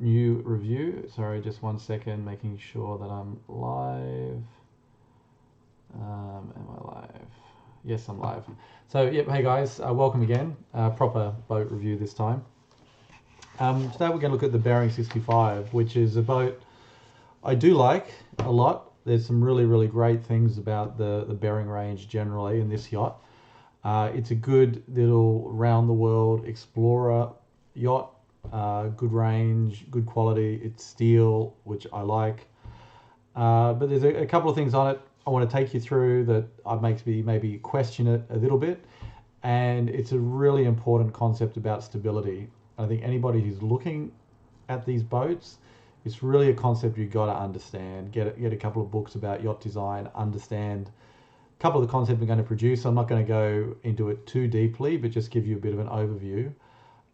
new review. Sorry, just 1 second, making sure that I'm live. Am I live? Yes, I'm live. So, yep, hey guys, welcome again. Proper boat review this time. Today we're going to look at the Bering 65, which is a boat I do like a lot. There's some really great things about the Bering range generally in this yacht. It's a good little round-the-world explorer yacht. Good range, good quality. It's steel, which I like. But there's a couple of things on it I want to take you through that makes me maybe question it a little bit. And it's a really important concept about stability. I think anybody who's looking at these boats, it's really a concept you've got to understand. Get a couple of books about yacht design, understand a couple of the concepts we're going to produce. I'm not going to go into it too deeply, but just give you a bit of an overview.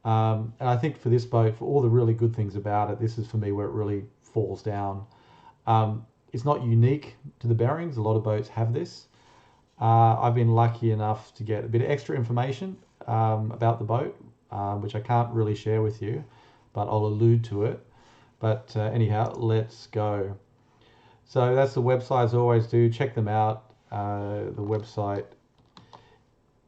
And I think for this boat, for all the really good things about it, this is for me where it really falls down. It's not unique to the Berings. A lot of boats have this. I've been lucky enough to get a bit of extra information about the boat, which I can't really share with you, but I'll allude to it. But anyhow, let's go. So that's the website as I always do. Check them out. The website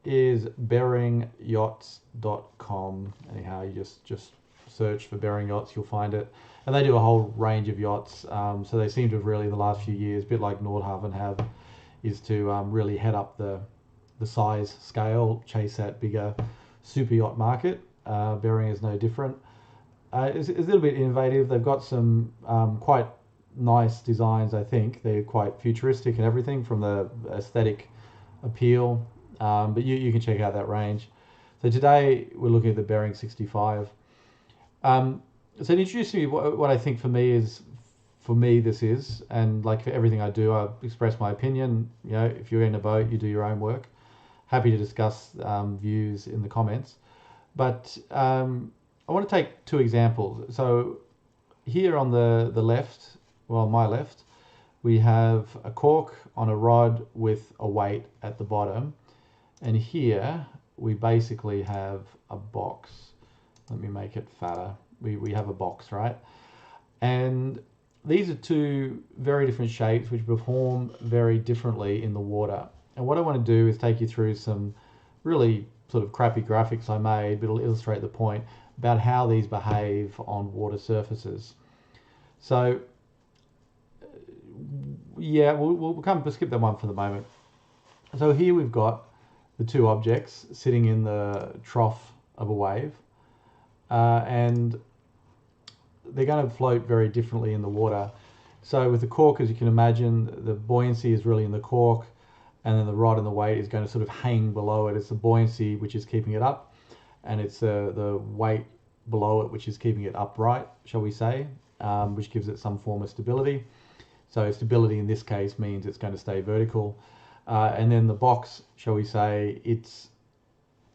is beringyachts.com. Anyhow, you just search for Bering Yachts, you'll find it. And they do a whole range of yachts. So they seem to have really, in the last few years, a bit like Nordhaven have, is to really head up the size scale, chase that bigger super yacht market. Bering is no different. It's a little bit innovative. They've got some quite nice designs, I think. They're quite futuristic and everything from the aesthetic appeal. But you can check out that range. So today we're looking at the Bering 65. So to introduce you what I think for me this is, and like for everything I do, I express my opinion. You know, if you're in a boat, you do your own work. Happy to discuss views in the comments. But I want to take two examples. So here on the left, well, my left, we have a cork on a rod with a weight at the bottom. And here we basically have a box. Let me make it fatter. We have a box, right? And these are two very different shapes which perform very differently in the water. And what I want to do is take you through some really sort of crappy graphics I made, but it'll illustrate the point about how these behave on water surfaces. So yeah, we'll skip that one for the moment. So here we've got the two objects sitting in the trough of a wave, and they're going to float very differently in the water. So with the cork, as you can imagine, the buoyancy is really in the cork, and then the rod and the weight is going to sort of hang below it. It's the buoyancy which is keeping it up, and it's the weight below it which is keeping it upright, shall we say, which gives it some form of stability. So stability in this case means it's going to stay vertical. And then the box, shall we say, its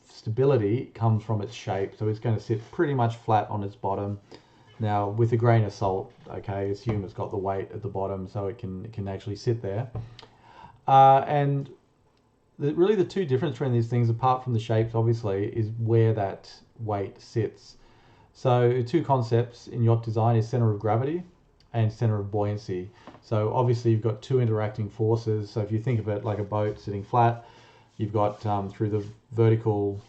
stability comes from its shape. So it's going to sit pretty much flat on its bottom. Now, with a grain of salt, okay, assume it's got the weight at the bottom so it can actually sit there. And really the two differences between these things, apart from the shapes, obviously, is where that weight sits. So two concepts in yacht design is center of gravity and center of buoyancy. So obviously you've got two interacting forces. So if you think of it like a boat sitting flat, you've got through the vertical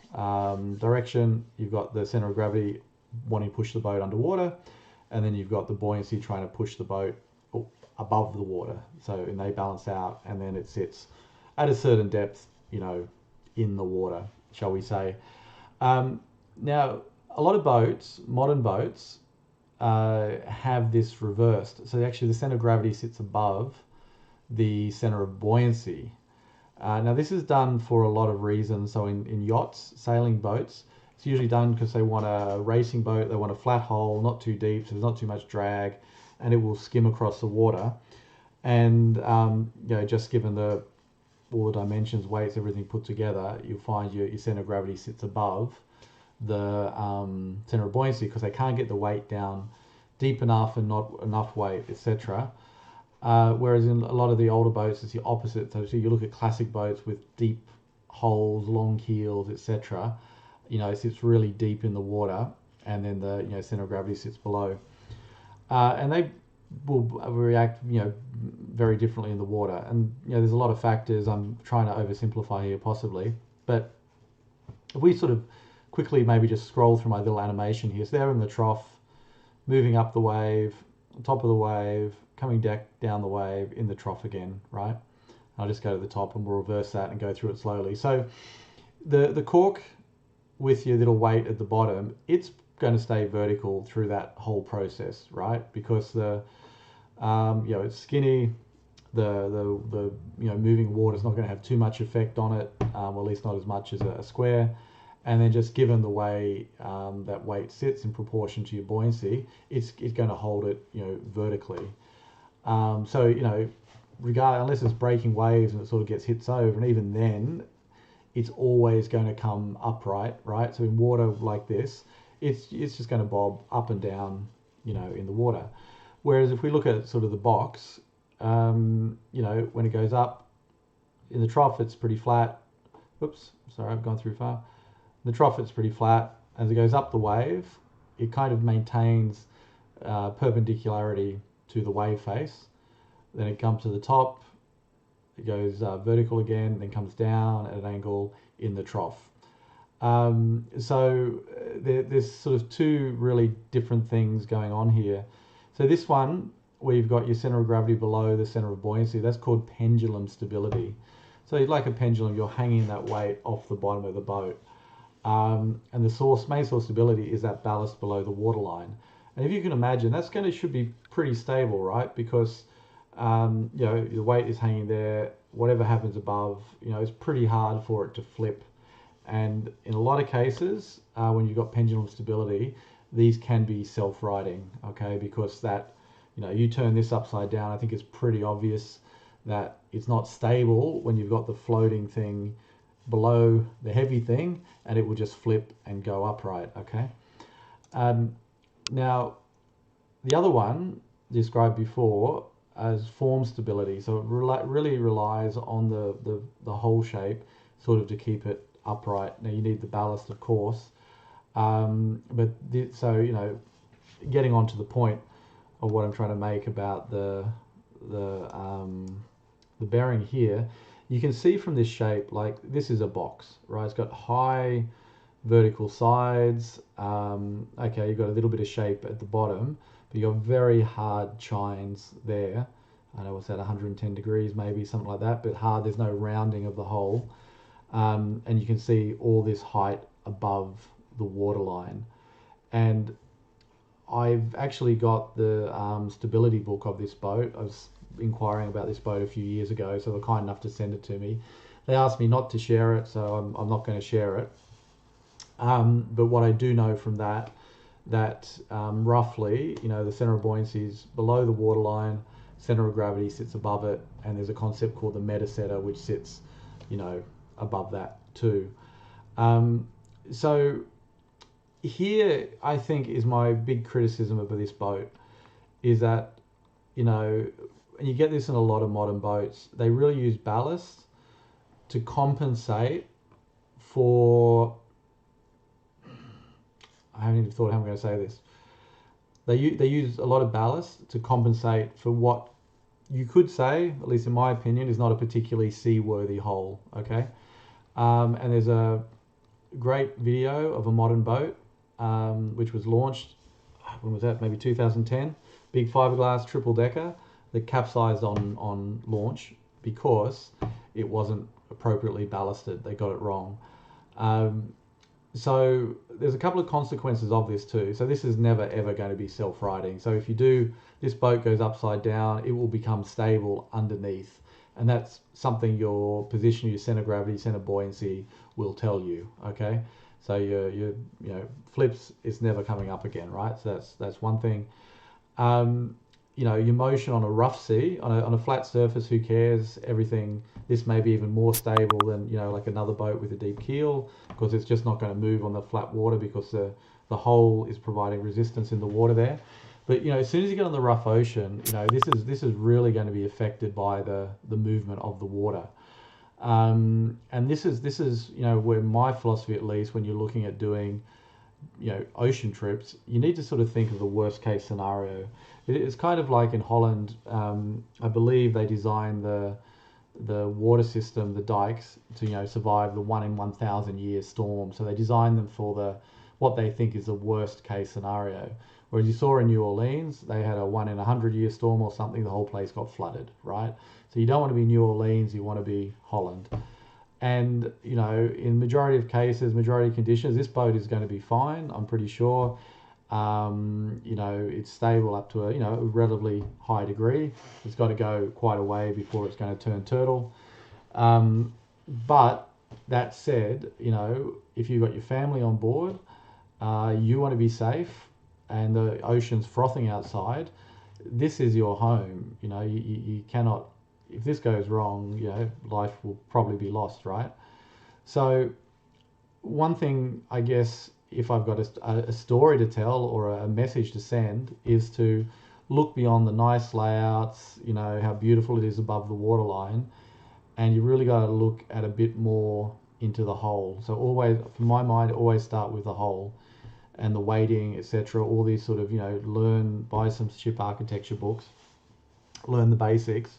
direction, you've got the center of gravity wanting to push the boat underwater, and then you've got the buoyancy trying to push the boat above the water. So and they balance out, and then it sits at a certain depth, you know, in the water, shall we say. Now, a lot of boats, modern boats, have this reversed. So actually the center of gravity sits above the center of buoyancy. Now this is done for a lot of reasons. So in yachts, sailing boats, it's usually done because they want a racing boat, they want a flat hull, not too deep, so there's not too much drag, and it will skim across the water. And you know, just given all the dimensions, weights, everything put together, you'll find your center of gravity sits above the center of buoyancy because they can't get the weight down deep enough and not enough weight, etc. Whereas in a lot of the older boats, it's the opposite. So you look at classic boats with deep hulls, long keels, etc. You know, it sits really deep in the water, and then the center of gravity sits below. and they will react, very differently in the water. And there's a lot of factors. I'm trying to oversimplify here, possibly, but if we sort of quickly maybe just scroll through my little animation here, so they're in the trough, moving up the wave, top of the wave, coming down the wave, in the trough again, right? I'll just go to the top and we'll reverse that and go through it slowly. So the cork with your little weight at the bottom, it's going to stay vertical through that whole process, right? Because it's skinny. The moving water is not going to have too much effect on it, or at least not as much as a square. And then just given the way that weight sits in proportion to your buoyancy, it's going to hold it, vertically. Unless it's breaking waves and it sort of gets hits over, and even then, it's always going to come upright, right? So in water like this, it's just going to bob up and down, in the water. Whereas if we look at sort of the box, when it goes up in the trough, it's pretty flat. Oops, sorry, I've gone through far. The trough, it's pretty flat. As it goes up the wave, it kind of maintains perpendicularity to the wave face. Then it comes to the top, it goes vertical again, then comes down at an angle in the trough. There's sort of two really different things going on here. So this one, where you've got your center of gravity below the center of buoyancy, that's called pendulum stability. So like a pendulum, you're hanging that weight off the bottom of the boat. And the main source of stability is that ballast below the waterline. And if you can imagine, should be pretty stable, right? Because the weight is hanging there. Whatever happens above, it's pretty hard for it to flip. And in a lot of cases, when you've got pendulum stability, these can be self-righting, okay? Because that, you turn this upside down, I think it's pretty obvious that it's not stable when you've got the floating thing below the heavy thing, and it will just flip and go upright, okay? Now, the other one described before as form stability. So it really relies on the hull shape sort of to keep it upright. Now you need the ballast, of course, getting on to the point of what I'm trying to make about the Bering here, you can see from this shape, like this is a box, right? It's got high vertical sides. Okay, you've got a little bit of shape at the bottom, but you've got very hard chines there. I know what's that, 110 degrees, maybe something like that, but hard. There's no rounding of the hole. And you can see all this height above the waterline. And I've actually got the stability book of this boat. I was inquiring about this boat a few years ago, so they're kind enough to send it to me. They asked me not to share it, so I'm not going to share it. But what I do know from that roughly, the center of buoyancy is below the waterline, center of gravity sits above it, and there's a concept called the metasetter, which sits, above that too. So here, I think, is my big criticism of this boat, is that, and you get this in a lot of modern boats, they really use ballast to compensate for, I haven't even thought how I'm going to say this. They use a lot of ballast to compensate for what you could say, at least in my opinion, is not a particularly seaworthy hull, okay? And there's a great video of a modern boat, which was launched, when was that, maybe 2010, big fiberglass triple decker that capsized on launch because it wasn't appropriately ballasted. They got it wrong. So there's a couple of consequences of this too. So this is never ever going to be self-righting. So if you do, this boat goes upside down, it will become stable underneath. And that's something your position, your center of gravity, center of buoyancy will tell you, okay? So your flips, it's never coming up again, right? So that's one thing. Your motion on a rough sea, on a flat surface, who cares? Everything, this may be even more stable than, like another boat with a deep keel, because it's just not going to move on the flat water because the hull is providing resistance in the water there. But, as soon as you get on the rough ocean, this is really going to be affected by the movement of the water. And this is where my philosophy, at least, when you're looking at doing, ocean trips, you need to sort of think of the worst case scenario. It's kind of like in Holland. I believe they designed the water system, the dikes, to survive the 1 in 1,000 year storm. So they designed them for what they think is the worst case scenario. Whereas you saw in New Orleans, they had a 1 in 100 year storm or something, the whole place got flooded, right? So you don't want to be New Orleans, you want to be Holland. And in majority of cases, majority of conditions, this boat is going to be fine, I'm pretty sure. It's stable up to a relatively high degree. It's got to go quite a way before it's going to turn turtle. But that said, if you've got your family on board, you want to be safe, and the ocean's frothing outside. This is your home. You cannot. If this goes wrong, life will probably be lost, right? So, one thing, I guess, if I've got a story to tell or a message to send, is to look beyond the nice layouts, how beautiful it is above the waterline, and you really got to look at a bit more into the hull. So always, from my mind, always start with the hull and the weighting, etc. All these sort of, buy some ship architecture books, learn the basics.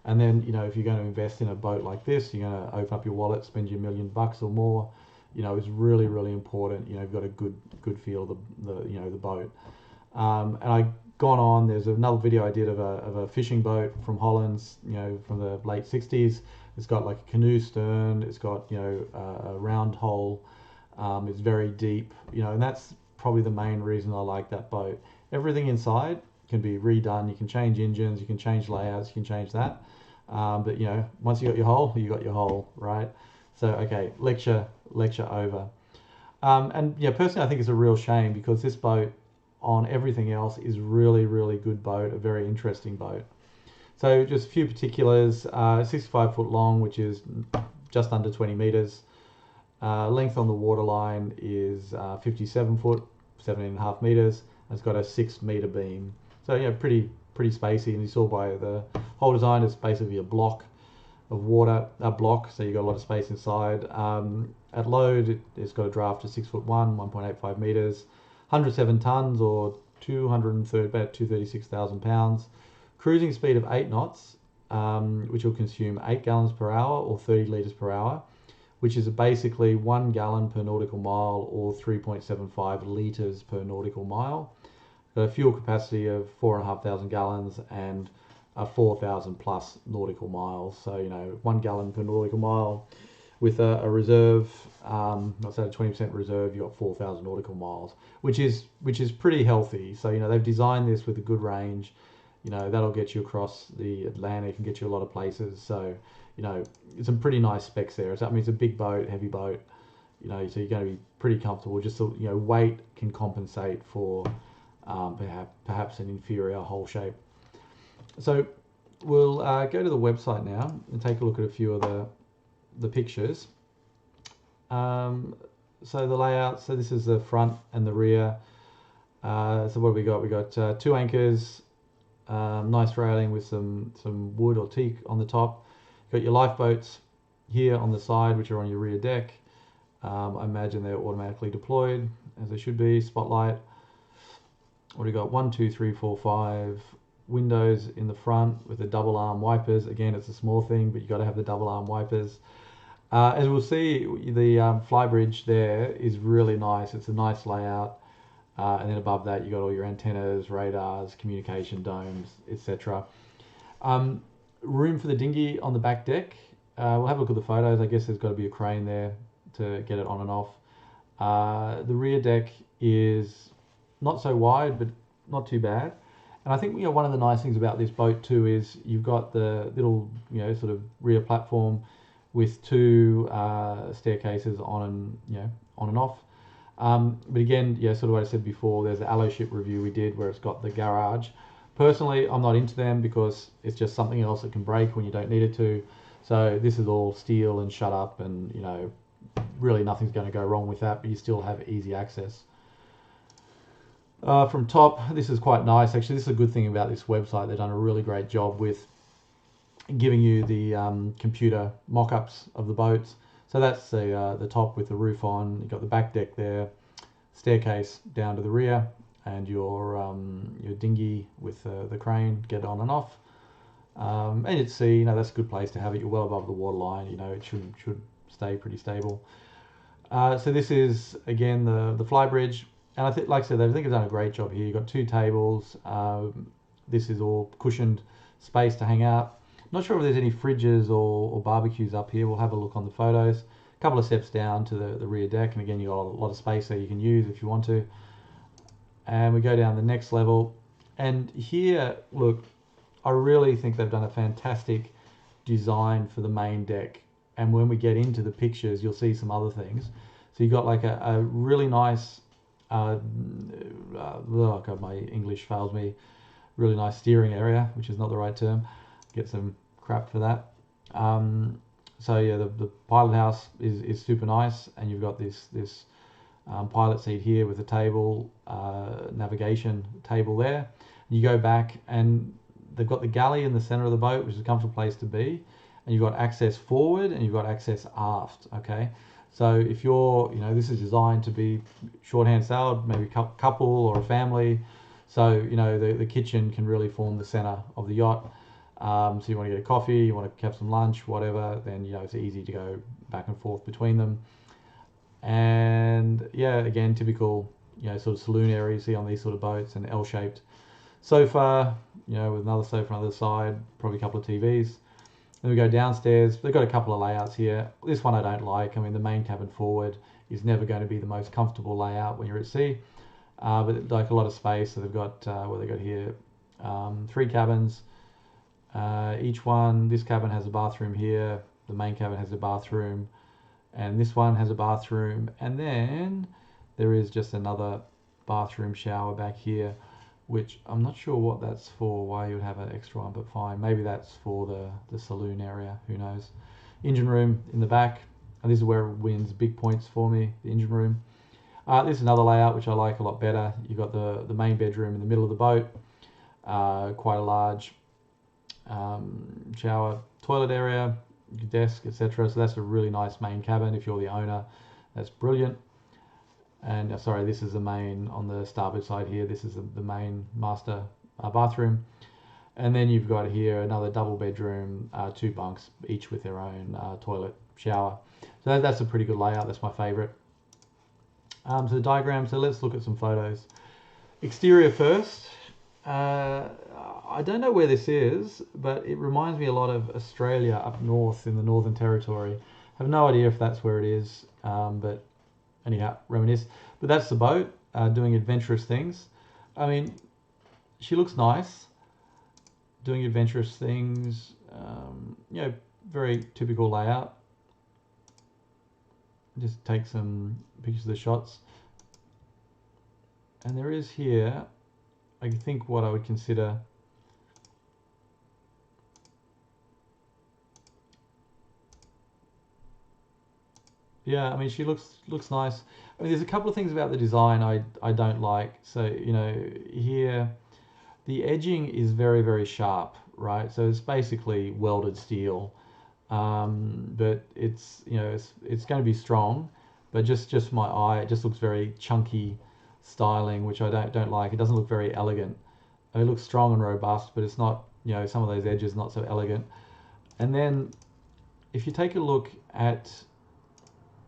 And then, if you're going to invest in a boat like this, you're going to open up your wallet, spend your $1,000,000 or more. It's really, really important. You've got a good feel of the boat. And I've gone on. There's another video I did of a fishing boat from Holland, from the late '60s. It's got like a canoe stern. It's got a round hull. It's very deep. And that's probably the main reason I like that boat. Everything inside can be redone. You can change engines. You can change layouts. You can change that. But once you got your hull, you got your hull, right? So okay, lecture over. And personally, I think it's a real shame, because this boat, on everything else, is really, really good boat, a very interesting boat. So just a few particulars: 65 foot long, which is just under 20 meters. Length on the waterline is 57 foot, 17.5 meters. And it's got a 6 meter beam. So pretty spacey, and you saw by the whole design, it's basically a block of water, so you got a lot of space inside. At load, it's got a draft of 6'1", 1.85 meters, 107 tons, or about 236,000 pounds. Cruising speed of 8 knots, which will consume 8 gallons per hour or 30 liters per hour, which is basically 1 gallon per nautical mile or 3.75 liters per nautical mile. A fuel capacity of 4,500 gallons and 4,000 plus nautical miles. So 1 gallon per nautical mile with a reserve, let's say a 20% reserve, you got 4,000 nautical miles, which is pretty healthy. So they've designed this with a good range. That'll get you across the Atlantic and get you a lot of places. So it's some pretty nice specs there. So, it's a big boat, heavy boat. So you're going to be pretty comfortable. Just weight can compensate for perhaps an inferior hull shape. So we'll go to the website now and take a look at a few of the pictures. So the layout. So this is the front and the rear. So what have we got? We got 2 anchors, nice railing with some wood or teak on the top. Got your lifeboats here on the side, which are on your rear deck. I imagine they're automatically deployed, as they should be. Spotlight. What do we got? 1, 2, 3, 4, 5 windows in the front with the double arm wipers. Again, it's a small thing, but you got to have the double arm wipers. As we'll see, the flybridge there is really nice. It's a nice layout. And then above that, you got all your antennas, radars, communication domes, etc. Room for the dinghy on the back deck. We'll have a look at the photos. I guess there's got to be a crane there to get it on and off. The rear deck is not so wide, but not too bad. And I think one of the nice things about this boat too is you've got the little sort of rear platform with 2 staircases on and off. But again, sort of what I said before, there's the allo ship review we did where it's got the garage. Personally, I'm not into them because it's just something else that can break when you don't need it to. So this is all steel and shut up, and really nothing's going to go wrong with that, but you still have easy access. From top, this is quite nice. Actually, this is a good thing about this website. They've done a really great job with giving you the computer mock-ups of the boats. So that's the top with the roof on. You've got the back deck there. staircase down to the rear, and your dinghy with the crane, get on and off. And you'd see, that's a good place to have it. You're well above the waterline. It should stay pretty stable. So this is again the fly bridge, and I think, like I said, I think they've done a great job here. You've got 2 tables. This is all cushioned space to hang out. Not sure if there's any fridges or barbecues up here. We'll have a look on the photos. A couple of steps down to the rear deck, and again, you've got a lot of space there you can use if you want to. And we go down the next level, and here, look, I really think they've done a fantastic design for the main deck. And when we get into the pictures, you'll see some other things. So you've got like a really nice, oh God, my English fails me, really nice steering area, which is not the right term. Get some crap for that. So yeah, the pilot house is super nice, and you've got this pilot seat here with a table, navigation table there. You go back, and they've got the galley in the center of the boat, which is a comfortable place to be, and you've got access forward and you've got access aft. Okay, so if you're, this is designed to be shorthand sailed, maybe couple or a family. So the kitchen can really form the center of the yacht. So you want to get a coffee, you want to have some lunch, whatever, then it's easy to go back and forth between them. And yeah, again, typical sort of saloon area you see on these sort of boats, and L-shaped sofa, with another sofa on the other side, probably a couple of TVs. Then we go downstairs. They've got a couple of layouts here. This one I don't like. I mean, the main cabin forward is never going to be the most comfortable layout when you're at sea, but like a lot of space. So they've got what they got here, 3 cabins. Each one, this cabin has a bathroom here. The main cabin has a bathroom, and this one has a bathroom, and then there is just another bathroom shower back here, which I'm not sure what that's for, why you would have an extra one, but fine. Maybe that's for the saloon area, who knows. Engine room in the back, and this is where it wins big points for me, the engine room. This is another layout which I like a lot better. You've got the main bedroom in the middle of the boat, quite a large shower, toilet area, desk, etc. So that's a really nice main cabin if you're the owner. That's brilliant. And sorry, this is the main on the starboard side here. This is the main master bathroom. And then you've got here another double bedroom, 2 bunks, each with their own toilet, shower. So that's a pretty good layout. That's my favorite. So the diagram, so let's look at some photos. Exterior first. I don't know where this is, but it reminds me a lot of Australia up north in the Northern Territory. I have no idea if that's where it is, but anyhow, reminisce. But that's the boat doing adventurous things. I mean, she looks nice, doing adventurous things. Very typical layout. Just take some pictures of the shots. And there is here, I think, what I would consider yeah, I mean, she looks nice. I mean, there's a couple of things about the design I don't like. So, here the edging is very, very sharp, right? So it's basically welded steel. But it's, it's going to be strong, but just my eye, it just looks very chunky styling, which I don't like. It doesn't look very elegant. I mean, it looks strong and robust, but it's not, some of those edges not so elegant. And then if you take a look at,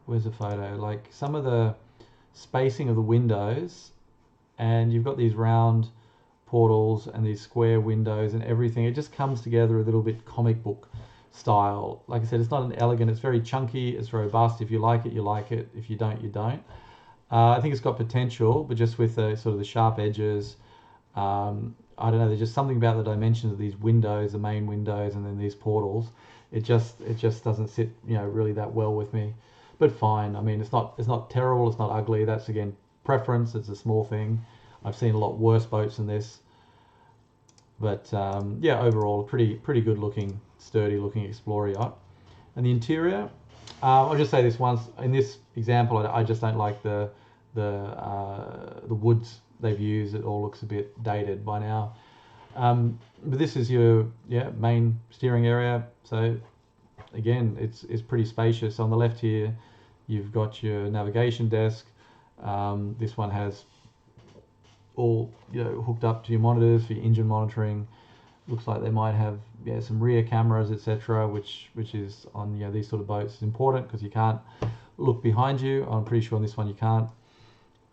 where's the photo? Like some of the spacing of the windows, and you've got these round portals and these square windows and everything. It just comes together a little bit comic book style. Like I said, it's not an elegant, it's very chunky, it's robust. If you like it, you like it. If you don't, you don't. I think it's got potential, but just with the sort of the sharp edges, I don't know, there's just something about the dimensions of these windows, the main windows, and then these portals. It just doesn't sit, really that well with me. But fine. I mean, it's not terrible. It's not ugly. That's again preference. It's a small thing. I've seen a lot worse boats than this. But yeah, overall, a pretty good looking, sturdy looking Explorer yacht. And the interior, I'll just say this once. In this example, I just don't like the woods they've used. It all looks a bit dated by now. But this is your main steering area. So again, it's pretty spacious. On the left here, you've got your navigation desk. This one has all hooked up to your monitors for your engine monitoring. Looks like they might have some rear cameras, etc., which is on these sort of boats is important because you can't look behind you. I'm pretty sure on this one you can't.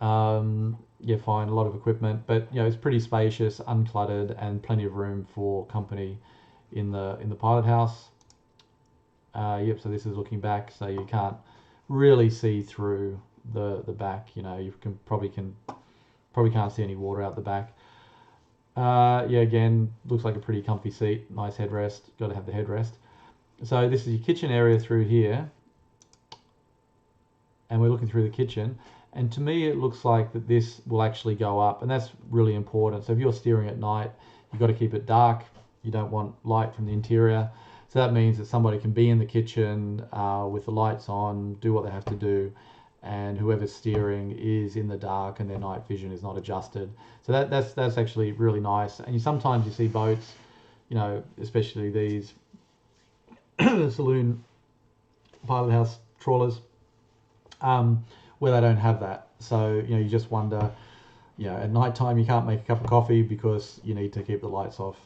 Fine, a lot of equipment, but it's pretty spacious, uncluttered, and plenty of room for company in the pilot house. So this is looking back, so you can't really see through the back. You probably can't see any water out the back. Again, looks like a pretty comfy seat, nice headrest. Got to have the headrest. So this is your kitchen area through here, and we're looking through the kitchen. And to me, it looks like that this will actually go up, and that's really important. So if you're steering at night, you've got to keep it dark. You don't want light from the interior. So that means that somebody can be in the kitchen with the lights on, do what they have to do, and whoever's steering is in the dark and their night vision is not adjusted. So that's actually really nice. And sometimes you see boats, especially these saloon pilot house trawlers, where they don't have that. So you just wonder, at night time you can't make a cup of coffee because you need to keep the lights off.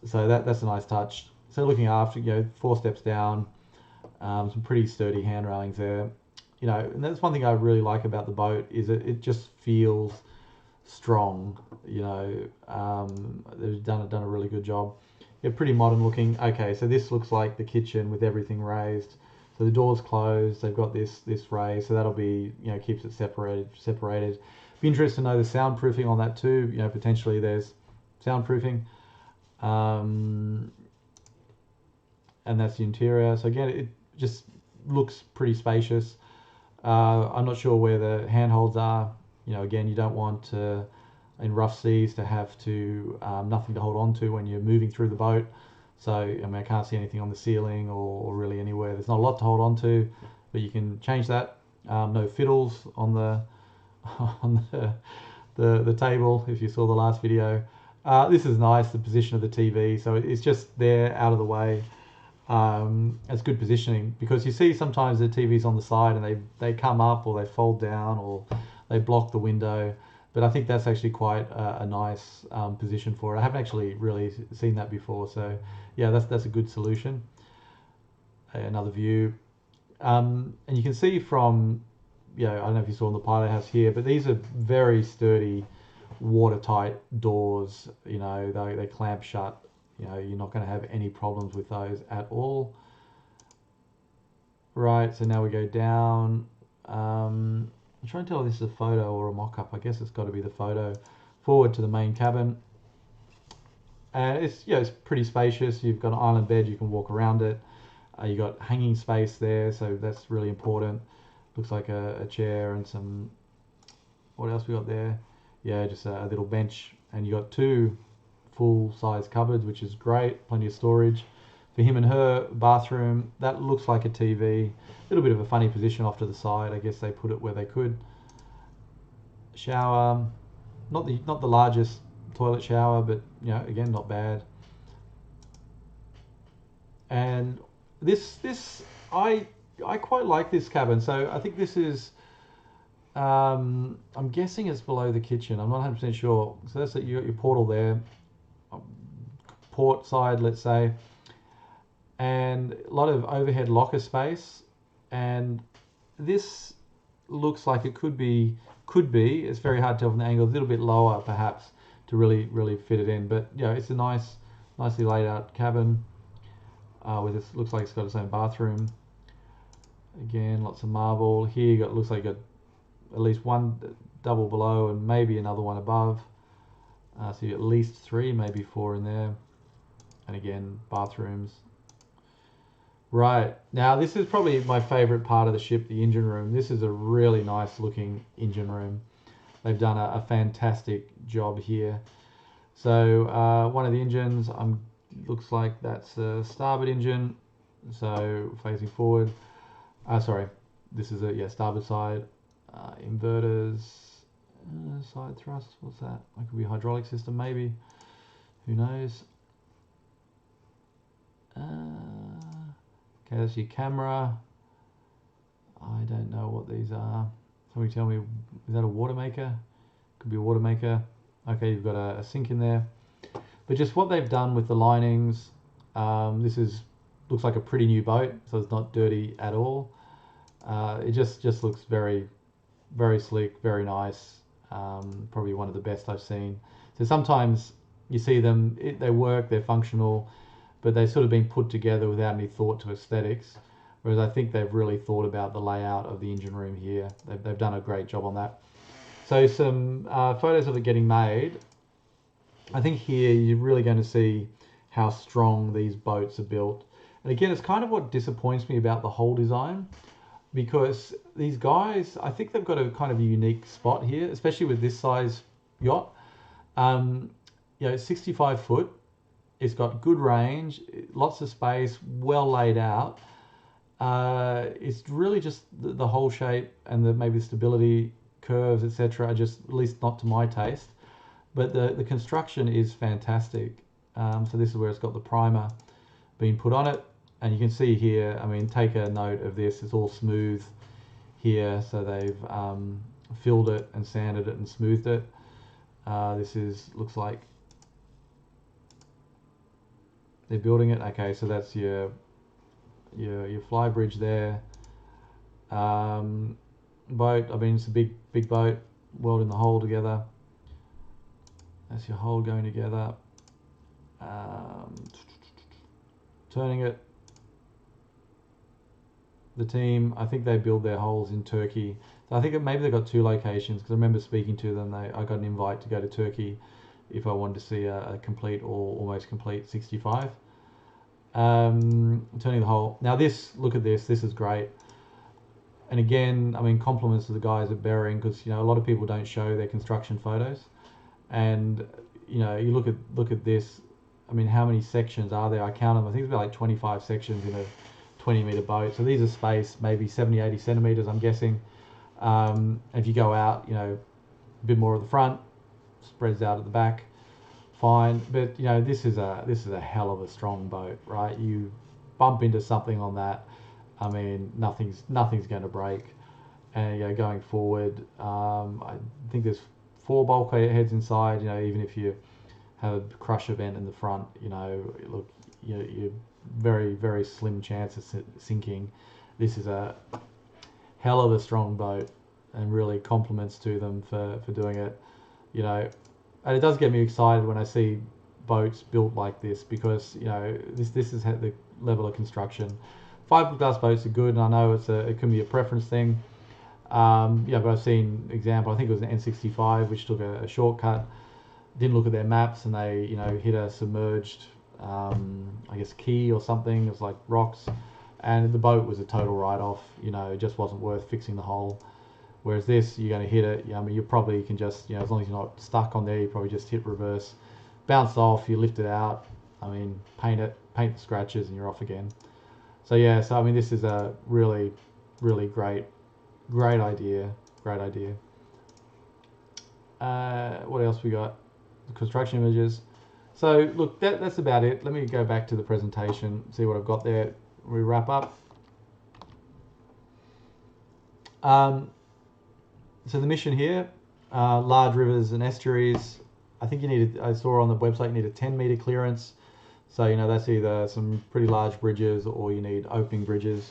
So that's a nice touch. So looking after, 4 steps down, some pretty sturdy hand railings there. And that's one thing I really like about the boat is it just feels strong. They've done a really good job. Pretty modern looking. Okay, so this looks like the kitchen with everything raised. So the door's closed. They've got this raised, so that'll be keeps it separated. Be interested to know the soundproofing on that too. Potentially there's soundproofing. And that's the interior. So again, it just looks pretty spacious. I'm not sure where the handholds are. Again, you don't want in rough seas to have to nothing to hold on to when you're moving through the boat. So I can't see anything on the ceiling or really anywhere. There's not a lot to hold on to, but you can change that. No fiddles on the the table. If you saw the last video, this is nice. The position of the TV, so it's just there out of the way. It's good positioning because you see sometimes the TV's on the side and they come up or they fold down or they block the window, but I think that's actually quite a nice position for it. I haven't actually really seen that before, so that's a good solution. Another view, and you can see from I don't know if you saw in the pilot house here, but these are very sturdy watertight doors. They clamp shut. You're not going to have any problems with those at all. Right, so now we go down. I'm trying to tell if this is a photo or a mock-up. I guess it's got to be the photo. Forward to the main cabin. And it's pretty spacious. You've got an island bed. You can walk around it. You've got hanging space there, so that's really important. Looks like a chair and some... What else we got there? Just a little bench. And you got 2 full-size cupboards, which is great. Plenty of storage. For him and her bathroom, that looks like a TV. A little bit of a funny position off to the side. I guess they put it where they could. Shower, not the largest toilet shower, but again, not bad. And this I quite like this cabin. So I think this is I'm guessing it's below the kitchen. I'm not 100% sure. So that's your portal there. Port side, let's say, and a lot of overhead locker space. And this looks like it could be. It's very hard to tell from the angle. A little bit lower, perhaps, to really fit it in. But it's a nicely laid out cabin. With this, looks like it's got its own bathroom. Again, lots of marble. Here you got looks like you got at least 1 double below and maybe another one above. So you got at least 3, maybe 4 in there. And again, bathrooms. Right, now this is probably my favorite part of the ship, the engine room. This is a really nice looking engine room. They've done a fantastic job here. So one of the engines, looks like that's a starboard engine. So facing forward. Sorry, this is a starboard side. Inverters, side thrust, what's that? That could be a hydraulic system maybe. Who knows? Okay, that's your camera. I don't know what these are. Somebody tell me, is that a water maker? Could be a water maker. Okay, you've got a sink in there. But just what they've done with the linings, this looks like a pretty new boat, so it's not dirty at all. It just looks very, very slick, very nice. Probably one of the best I've seen. So sometimes you see them, they work, they're functional, but they've sort of been put together without any thought to aesthetics. Whereas I think they've really thought about the layout of the engine room here. They've done a great job on that. So some photos of it getting made. I think here you're really going to see how strong these boats are built. And again, it's kind of what disappoints me about the whole design, because these guys, I think they've got a kind of a unique spot here, especially with this size yacht. It's 65 foot. It's got good range, lots of space, well laid out. It's really just the whole shape and maybe the stability curves, etc. are just, at least not to my taste. But the construction is fantastic. So this is where it's got the primer being put on it. And you can see here, I mean, take a note of this, it's all smooth here. So they've filled it and sanded it and smoothed it. Looks like they're building it. Okay, so that's your fly bridge there. Boat, I mean, it's a big boat, welding the hull together. That's your hull going together. Turning it. The team, I think they build their hulls in Turkey. So I think maybe they've got two locations, because I remember speaking to them. I got an invite to go to Turkey if I wanted to see a complete or almost complete 65. Turning the hull. Now look at this. This is great. And again, I mean, compliments to the guys at Bering, because a lot of people don't show their construction photos. And you look at this. I mean, how many sections are there? I count them. I think it's about like 25 sections in a 20-meter boat. So these are spaced maybe 70, 80 centimeters, I'm guessing. If you go out, a bit more at the front, spreads out at the back, fine. But this is a hell of a strong boat, right? You bump into something on that, I mean, nothing's going to break. And going forward, I think there's 4 bulkhead heads inside. Even if you have a crush event in the front, look, you're very, very slim chance of sinking. This is a hell of a strong boat, and really compliments to them for doing it. And it does get me excited when I see boats built like this, because this is the level of construction. Fiberglass boats are good, and I know it can be a preference thing. But I've seen example. I think it was an N65 which took a shortcut, didn't look at their maps, and they hit a submerged I guess key or something. It was like rocks, and the boat was a total write-off. It just wasn't worth fixing the hull. Whereas this, you're going to hit it. I mean, you probably can just, as long as you're not stuck on there, you probably just hit reverse, bounce off, you lift it out. I mean, paint the scratches, and you're off again. So yeah, I mean, this is a really, really great idea. Great idea. What else we got? The construction images. So look, that's about it. Let me go back to the presentation, see what I've got there. We wrap up. So the mission here, large rivers and estuaries. I think I saw on the website, you need a 10-meter clearance. So, that's either some pretty large bridges, or you need opening bridges.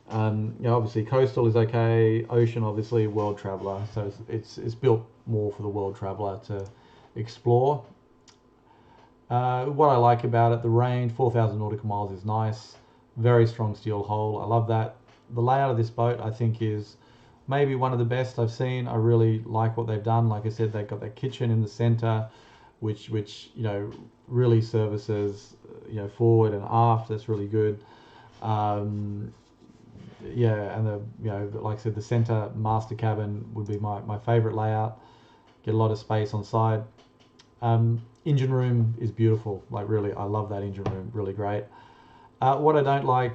Obviously coastal is okay. Ocean, obviously, world traveler. So it's built more for the world traveler to explore. What I like about it, the range, 4,000 nautical miles, is nice. Very strong steel hull. I love that. The layout of this boat, I think, is maybe one of the best I've seen. I really like what they've done. Like I said, they've got that kitchen in the center, which really services forward and aft. That's really good. And like I said, the center master cabin would be my favorite layout. Get a lot of space on side. Engine room is beautiful. Like, really, I love that engine room. Really great. What I don't like,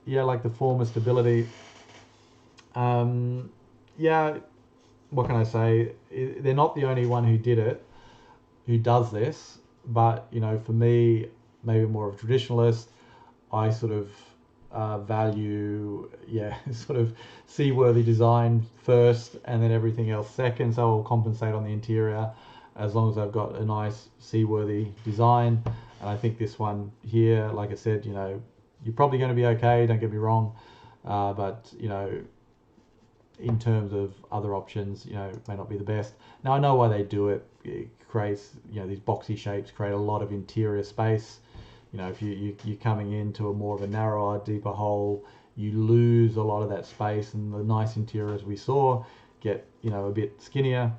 like the form of stability. What can I say? They're not the only one who does this, but for me, maybe more of a traditionalist, I sort of value, sort of seaworthy design first, and then everything else second. So I'll compensate on the interior as long as I've got a nice seaworthy design. And I think this one here, like I said, you're probably going to be okay. Don't get me wrong, but in terms of other options, it may not be the best. Now I know why they do it. It creates, these boxy shapes create a lot of interior space. If you're coming into a more of a narrower, deeper hole, you lose a lot of that space, and the nice interiors we saw get, a bit skinnier.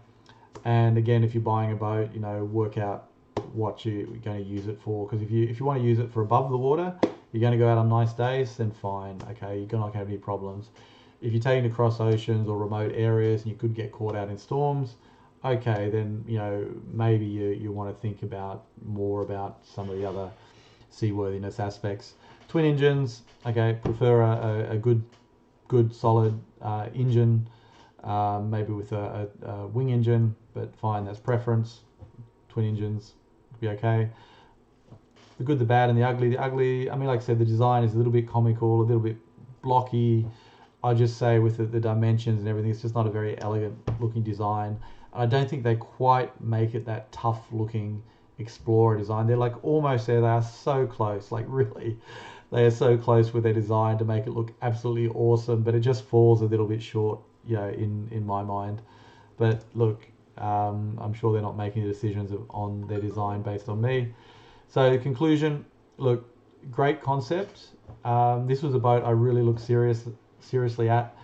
And again, if you're buying a boat, work out what you're going to use it for. Because if you want to use it for above the water, you're going to go out on nice days, then fine. Okay, you're not going to have any problems. If you're taking it across oceans or remote areas and you could get caught out in storms, okay, then maybe you want to think more about some of the other seaworthiness aspects. Twin engines, okay, prefer a good solid engine, maybe with a wing engine, but fine, that's preference. Twin engines would be okay. The good, the bad, and the ugly. The ugly, I mean, like I said, the design is a little bit comical, a little bit blocky. I just say with the dimensions and everything, it's just not a very elegant looking design. I don't think they quite make it that tough looking Explorer design. They're like almost there. They are so close, like really, they are so close with their design to make it look absolutely awesome, but it just falls a little bit short, in my mind. But look, I'm sure they're not making the decisions on their design based on me. So conclusion, look, great concept. This was a boat I really looked seriously at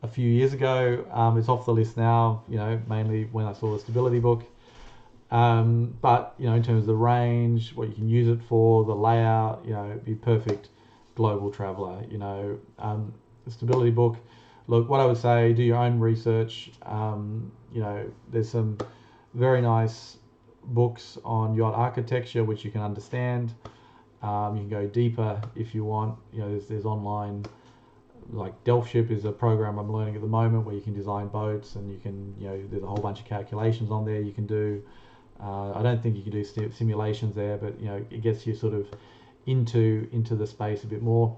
a few years ago. It's off the list now, mainly when I saw the stability book. But in terms of the range, what you can use it for, the layout, it'd be perfect global traveler. The stability book. Look, what I would say, do your own research. There's some very nice books on yacht architecture which you can understand. You can go deeper if you want. There's online, like Delftship is a program I'm learning at the moment where you can design boats, and you can, there's a whole bunch of calculations on there you can do. I don't think you can do simulations there, but it gets you sort of into the space a bit more.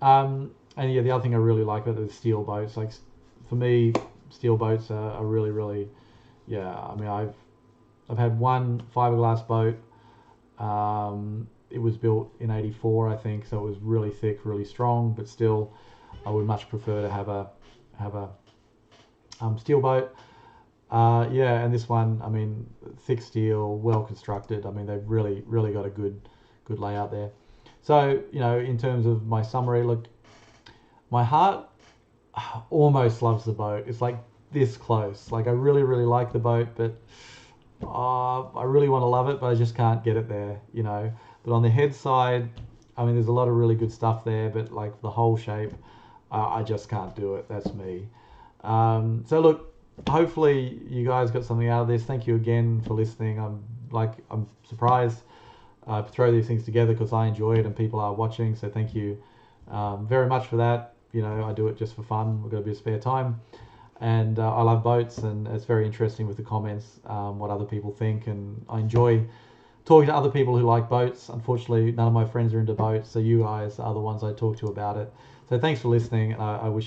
And the other thing I really like about the steel boats, like for me, steel boats are really, really, I mean, I've had one fiberglass boat. It was built in '84, I think, so it was really thick, really strong, but still, I would much prefer to have a steel boat. And this one, I mean, thick steel, well constructed. I mean, they've really, really got a good layout there. So, in terms of my summary, look, my heart almost loves the boat. It's like this close. Like I really, really like the boat, but I really want to love it, but I just can't get it there, But on the head side, I mean, there's a lot of really good stuff there, but like the whole shape, I just can't do it. That's me. So look, hopefully you guys got something out of this. Thank you again for listening. I'm surprised I throw these things together because I enjoy it and people are watching. So thank you very much for that. I do it just for fun. We've got a bit of spare time, and I love boats, and it's very interesting with the comments, what other people think, and I enjoy talking to other people who like boats. Unfortunately, none of my friends are into boats, so you guys are the ones I talk to about it. So thanks for listening. I wish